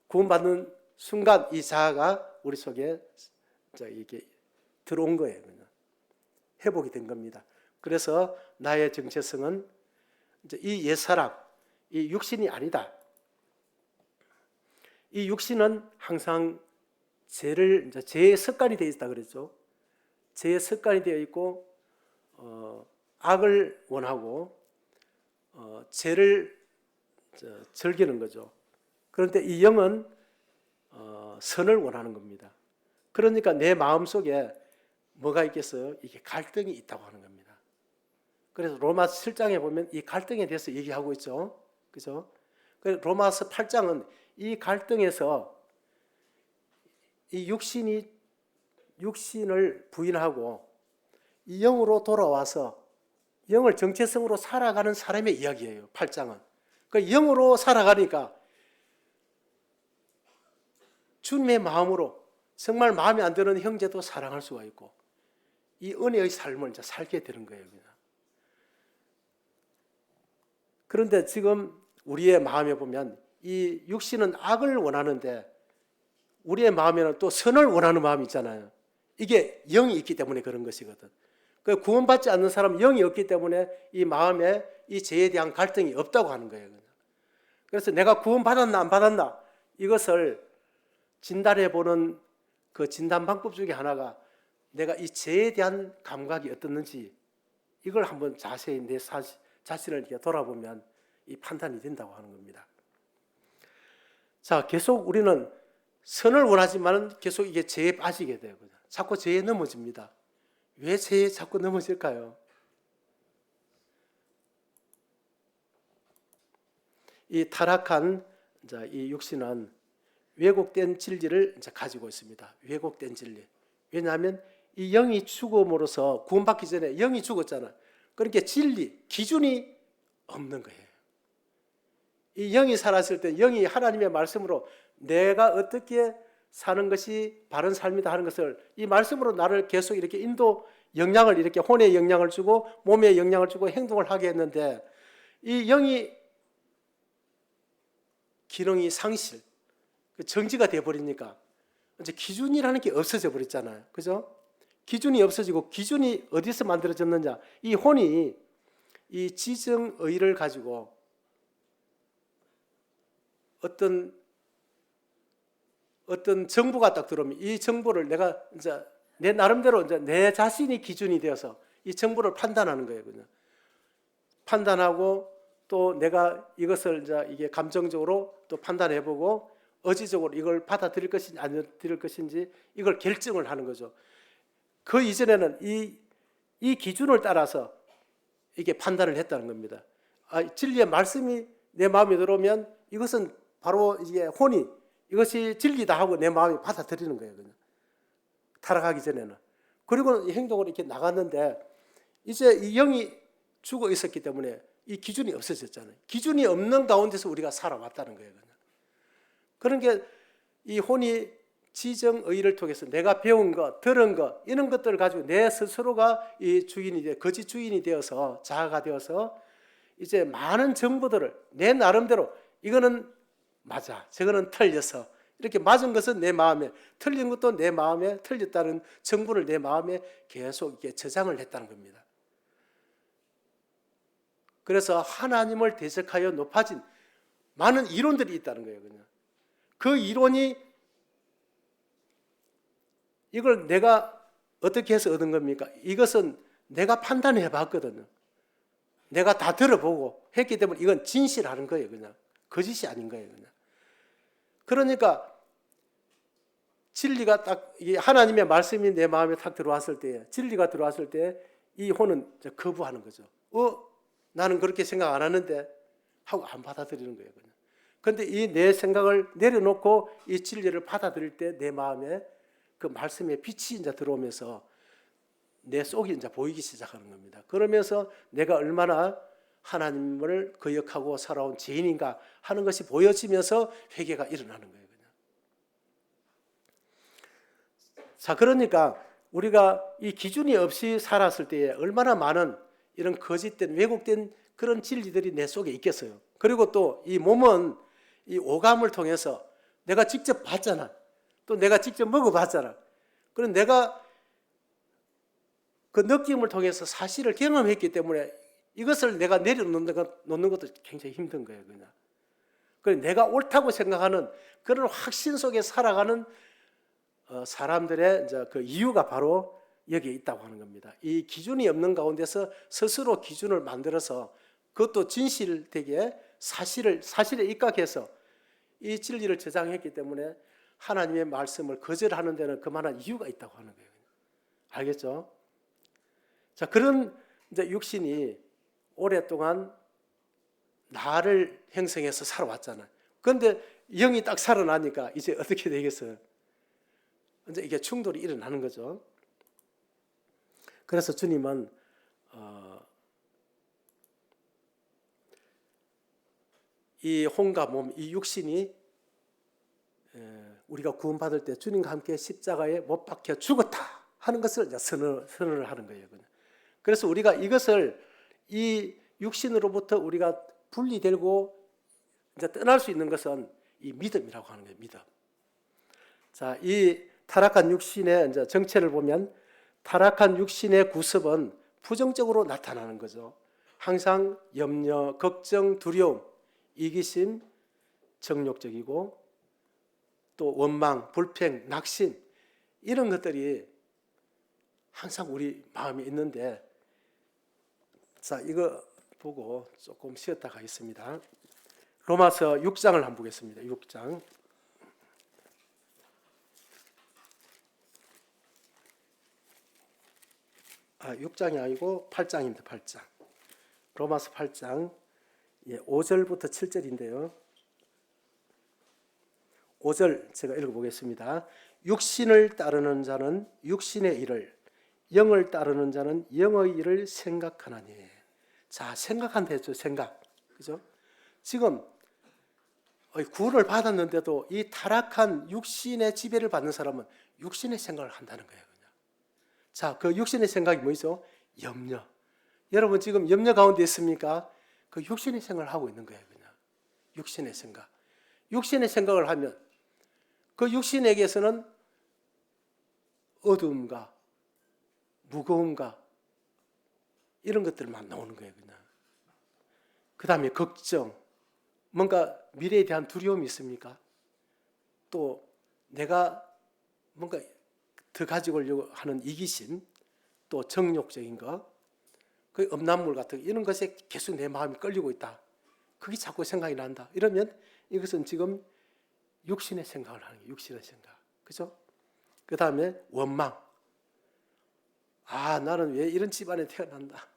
구원받는 순간, 이 자아가 우리 속에 이게 들어온 거예요. 그냥 회복이 된 겁니다. 그래서 나의 정체성은 이제 이 옛사람, 이 육신이 아니다. 이 육신은 항상 죄의 습관이 되어 있다 그랬죠. 죄의 습관이 되어 있고, 악을 원하고 죄를 즐기는 거죠. 그런데 이 영은 선을 원하는 겁니다. 그러니까 내 마음속에 뭐가 있겠어요? 이게 갈등이 있다고 하는 겁니다. 그래서 로마서 7장에 보면 이 갈등에 대해서 얘기하고 있죠. 그죠? 로마서 8장은 이 갈등에서 이 육신을 부인하고 이 영으로 돌아와서 영을 정체성으로 살아가는 사람의 이야기예요. 8장은. 그러니까 영으로 살아가니까 주님의 마음으로 정말 마음에 안 드는 형제도 사랑할 수가 있고, 이 은혜의 삶을 이제 살게 되는 거예요. 그런데 지금 우리의 마음에 보면 이 육신은 악을 원하는데 우리의 마음에는 또 선을 원하는 마음이 있잖아요. 이게 영이 있기 때문에 그런 것이거든. 구원받지 않는 사람은 영이 없기 때문에 이 마음에 이 죄에 대한 갈등이 없다고 하는 거예요. 그래서 내가 구원받았나 안 받았나, 이것을 진단해 보는 그 진단 방법 중에 하나가 내가 이 죄에 대한 감각이 어떻는지, 이걸 한번 자세히 내 자신을 이렇게 돌아보면 이 판단이 된다고 하는 겁니다. 자, 계속 우리는 선을 원하지만 계속 이게 죄에 빠지게 돼요. 자꾸 죄에 넘어집니다. 왜 죄에 자꾸 넘어질까요? 이 타락한 이 육신은 왜곡된 진리를 이제 가지고 있습니다. 왜곡된 진리. 왜냐하면 이 영이 죽음으로써 구원받기 전에 영이 죽었잖아. 그러니까 진리, 기준이 없는 거예요. 이 영이 살았을 때 영이 하나님의 말씀으로 내가 어떻게 사는 것이 바른 삶이다 하는 것을 이 말씀으로 나를 계속 이렇게 영향을 이렇게 혼에 영향을 주고 몸에 영향을 주고 행동을 하게 했는데, 이 영이 기능이 상실, 정지가 되어버리니까 이제 기준이라는 게 없어져 버렸잖아요. 그죠? 기준이 없어지고, 기준이 어디서 만들어졌느냐? 이 혼이 이 지정의를 가지고 어떤 어떤 정보가 딱 들어오면 이 정보를 내가 이제 내 나름대로 이제 내 자신이 기준이 되어서 이 정보를 판단하는 거예요. 그냥 판단하고 또 내가 이것을 이제 이게 감정적으로 또 판단해보고 의지적으로 이걸 받아들일 것인지 안 받아들일 것인지 이걸 결정을 하는 거죠. 그 이전에는 이 기준을 따라서 이게 판단을 했다는 겁니다. 진리의 말씀이 내 마음에 들어오면 이것은 바로 이게 혼이 이것이 진리다 하고 내 마음이 받아들이는 거예요. 그냥 타락하기 전에는. 그리고 이 행동으로 이렇게 나갔는데 이제 이 영이 죽어 있었기 때문에 이 기준이 없어졌잖아요. 기준이 없는 가운데서 우리가 살아왔다는 거예요. 그냥. 그런 게 이 혼이 지정의를 통해서 내가 배운 것, 들은 것 이런 것들을 가지고 내 스스로가 이 주인이 돼 거짓 주인이 되어서 자아가 되어서 이제 많은 정보들을 내 나름대로 이거는 맞아, 저거는 틀려서 이렇게 맞은 것은 내 마음에 틀린 것도 내 마음에 틀렸다는 정보를 내 마음에 계속 이렇게 저장을 했다는 겁니다. 그래서 하나님을 대적하여 높아진 많은 이론들이 있다는 거예요. 그냥 그 이론이 이걸 내가 어떻게 해서 얻은 겁니까? 이것은 내가 판단해 봤거든요. 내가 다 들어보고 했기 때문에 이건 진실하는 거예요. 그냥 거짓이 아닌 거예요. 그냥. 그러니까 진리가 딱 하나님의 말씀이 내 마음에 탁 들어왔을 때, 진리가 들어왔을 때 이 혼은 거부하는 거죠. 나는 그렇게 생각 안 하는데 하고 안 받아들이는 거예요. 그냥. 그런데 이 내 생각을 내려놓고 이 진리를 받아들일 때 내 마음에 그 말씀의 빛이 이제 들어오면서 내 속이 이제 보이기 시작하는 겁니다. 그러면서 내가 얼마나 하나님을 거역하고 살아온 죄인인가 하는 것이 보여지면서 회개가 일어나는 거예요. 그냥. 자, 그러니까 우리가 이 기준이 없이 살았을 때에 얼마나 많은 이런 거짓된 왜곡된 그런 진리들이 내 속에 있겠어요. 그리고 또 이 몸은 이 오감을 통해서 내가 직접 봤잖아. 또 내가 직접 먹어봤잖아. 그럼 내가 그 느낌을 통해서 사실을 경험했기 때문에 이것을 내가 내려놓는 것도 굉장히 힘든 거예요. 그냥. 그래서 내가 옳다고 생각하는 그런 확신 속에 살아가는 사람들의 이제 그 이유가 바로 여기에 있다고 하는 겁니다. 이 기준이 없는 가운데서 스스로 기준을 만들어서 그것도 진실되게 사실에 입각해서 이 진리를 저장했기 때문에 하나님의 말씀을 거절하는 데는 그만한 이유가 있다고 하는 거예요. 알겠죠? 자, 그런 이제 육신이 오랫동안 나를 형성해서 살아왔잖아요. 그런데 영이 딱 살아나니까 이제 어떻게 되겠어요? 이제 이게 충돌이 일어나는 거죠. 그래서 주님은 이 혼과 몸, 이 육신이 우리가 구원받을 때 주님과 함께 십자가에 못 박혀 죽었다 하는 것을 이제 선언을 하는 거예요. 그래서 우리가 이것을 이 육신으로부터 우리가 분리되고 이제 떠날 수 있는 것은 이 믿음이라고 하는 거예요. 믿음. 자, 이 타락한 육신의 이제 정체를 보면 타락한 육신의 구습은 부정적으로 나타나는 거죠. 항상 염려, 걱정, 두려움, 이기심, 정욕적이고 또 원망, 불평, 낙심 이런 것들이 항상 우리 마음에 있는데 자, 이거 보고 조금 쉬었다 가겠습니다. 로마서 6장을 한번 보겠습니다. 6장. 6장이 아니고 8장입니다. 8장. 로마서 8장 5절부터 7절인데요. 5절 제가 읽어보겠습니다. 육신을 따르는 자는 육신의 일을, 영을 따르는 자는 영의 일을 생각하나니. 자, 생각한다 했죠. 생각. 그죠? 지금 구원을 받았는데도 이 타락한 육신의 지배를 받는 사람은 육신의 생각을 한다는 거예요. 그냥. 자, 그 육신의 생각이 뭐죠? 염려. 여러분 지금 염려 가운데 있습니까? 그 육신의 생각을 하고 있는 거예요. 그냥. 육신의 생각. 육신의 생각을 하면 그 육신에게서는 어두움과 무거움과 이런 것들만 나오는 거예요. 그냥. 그 다음에 걱정, 뭔가 미래에 대한 두려움이 있습니까? 또 내가 뭔가 더 가지고 오려고 하는 이기심, 또 정욕적인 거, 그 음란물 같은 거, 이런 것에 계속 내 마음이 끌리고 있다. 그게 자꾸 생각이 난다. 이러면 이것은 지금 육신의 생각을 하는 거예요. 육신의 생각. 그죠? 그 다음에 원망. 아, 나는 왜 이런 집안에 태어난다.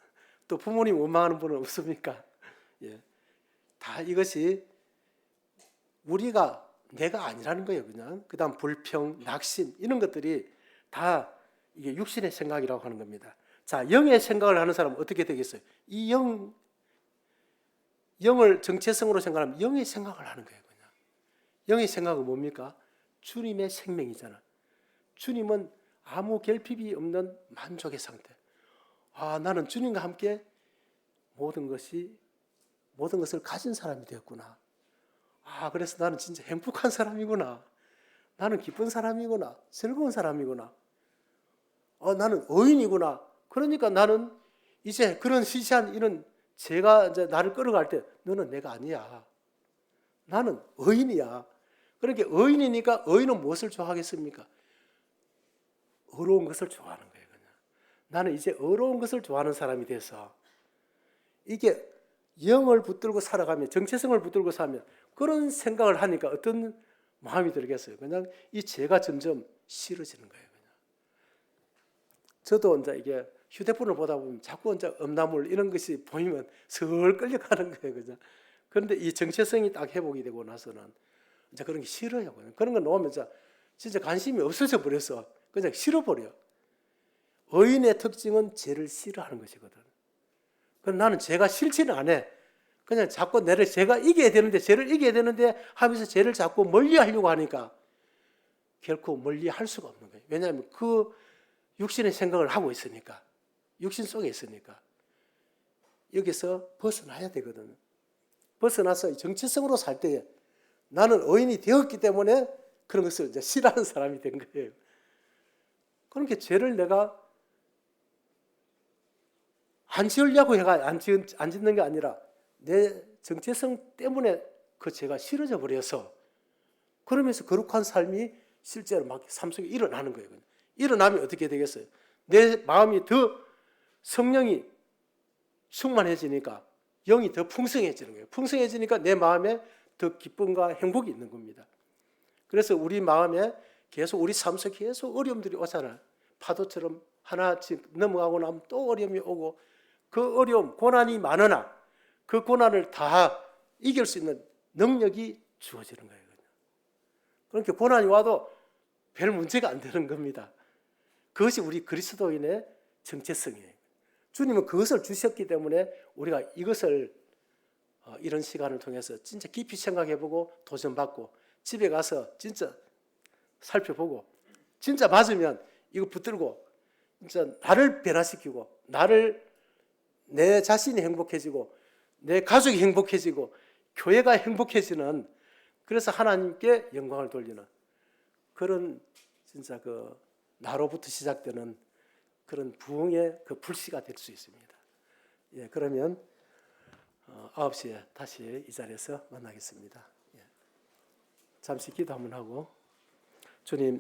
또 부모님 원망하는 분은 없습니까? 예. 다 이것이 우리가 내가 아니라는 거예요, 그냥. 그 다음 불평, 낙심, 이런 것들이 다 이게 육신의 생각이라고 하는 겁니다. 자, 영의 생각을 하는 사람은 어떻게 되겠어요? 이 영을 정체성으로 생각하면 영의 생각을 하는 거예요, 그냥. 영의 생각은 뭡니까? 주님의 생명이잖아. 주님은 아무 결핍이 없는 만족의 상태. 아, 나는 주님과 함께 모든 것을 가진 사람이 되었구나. 아, 그래서 나는 진짜 행복한 사람이구나. 나는 기쁜 사람이구나. 즐거운 사람이구나. 나는 의인이구나. 그러니까 나는 이제 그런 시시한 이런 제가 이제 나를 끌어갈 때 너는 내가 아니야. 나는 의인이야. 그러니까 의인이니까 의인은 무엇을 좋아하겠습니까? 어려운 것을 좋아하는 거예요. 그냥. 나는 이제 어려운 것을 좋아하는 사람이 돼서 이게 영을 붙들고 살아가면, 정체성을 붙들고 살면 그런 생각을 하니까 어떤 마음이 들겠어요? 그냥 이 죄가 점점 싫어지는 거예요. 그냥. 저도 이제 이게 휴대폰을 보다 보면 자꾸 이제 음란물 이런 것이 보이면 슬 끌려가는 거예요. 그냥. 그런데 이 정체성이 딱 회복이 되고 나서는 이제 그런 게 싫어요. 그냥. 그런 거 놓으면 진짜 관심이 없어져 버려서 그냥 싫어버려. 의인의 특징은 죄를 싫어하는 것이거든. 그럼 나는 죄가 싫지는 않아. 그냥 자꾸 죄가 이겨야 되는데, 죄를 이겨야 되는데 하면서 죄를 자꾸 멀리 하려고 하니까 결코 멀리 할 수가 없는 거예요. 왜냐하면 그 육신의 생각을 하고 있으니까. 육신 속에 있으니까. 여기서 벗어나야 되거든. 벗어나서 정체성으로 살 때에 나는 의인이 되었기 때문에 그런 것을 이제 싫어하는 사람이 된 거예요. 그러니까 죄를 내가 안 지으려고 해가 안 짓는 게 아니라 내 정체성 때문에 그 죄가 싫어져 버려서 그러면서 거룩한 삶이 실제로 막 삶 속에 일어나는 거예요. 일어나면 어떻게 되겠어요? 내 마음이 더 성령이 충만해지니까 영이 더 풍성해지는 거예요. 풍성해지니까 내 마음에 더 기쁨과 행복이 있는 겁니다. 그래서 우리 마음에 계속 우리 삶 속에 계속 어려움들이 오잖아요. 파도처럼 하나씩 넘어가고 나면 또 어려움이 오고 그 어려움, 고난이 많으나 그 고난을 다 이길 수 있는 능력이 주어지는 거예요. 그러니까 고난이 와도 별 문제가 안 되는 겁니다. 그것이 우리 그리스도인의 정체성이에요. 주님은 그것을 주셨기 때문에 우리가 이것을 이런 시간을 통해서 진짜 깊이 생각해보고 도전받고 집에 가서 진짜 살펴보고 진짜 맞으면 이거 붙들고 진짜 나를 변화시키고 내 자신이 행복해지고 내 가족이 행복해지고 교회가 행복해지는, 그래서 하나님께 영광을 돌리는 그런 진짜 그 나로부터 시작되는 그런 부흥의 그 불씨가 될 수 있습니다. 예, 그러면 9시에 다시 이 자리에서 만나겠습니다. 예. 잠시 기도 한번 하고 주님